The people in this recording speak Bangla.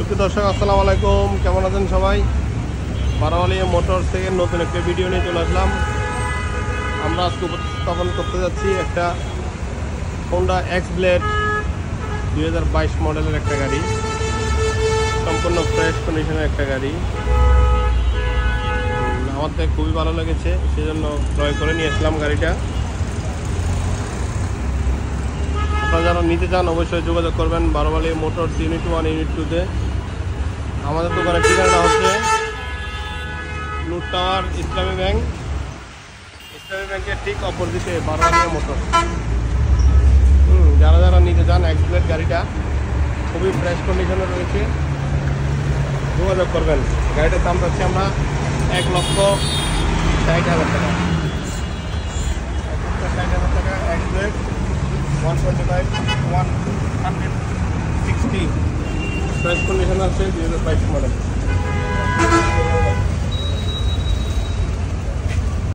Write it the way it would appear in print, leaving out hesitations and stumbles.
সুপ্রিয় দর্শক আসসালামু আলাইকুম, কেমন আছেন সবাই? বারাওয়ালি মোটরস থেকে নতুন একটা ভিডিও নিয়ে চলে আসলাম। আমরা আজকে উপস্থাপন করতে যাচ্ছি একটা হোন্ডা এক্স ব্লেড 2022 মডেলের একটা গাড়ি, সম্পূর্ণ ফ্রেশ কন্ডিশনের একটা গাড়ি। আমাদের খুবই ভালো লেগেছে, সেজন্য ক্রয় করে নিয়ে আসলাম গাড়িটা। আপনারা যারা নিতে চান অবশ্যই যোগাযোগ করবেন বারাওয়ালি মোটরস ইউনিট 1 ইউনিট 2-তে। আমাদের দোকানের ঠিকানা হচ্ছে নুট টাওয়ার ইসলামী ব্যাংকের ঠিক অপোজিটে বারাওয়ালি মোটরস। যারা যারা নিতে চান এক্স ব্লেড গাড়িটা খুবই ফ্রেশ কন্ডিশনে রয়েছে, যোগাযোগ করবেন। গাড়িটার দাম পাচ্ছি আমরা 1,60,000 টাকা। 1,60,000 টাকা এক্স ব্লেড 125 160 ফ্রেশ কন্ডিশন আছে 2022 মডেল।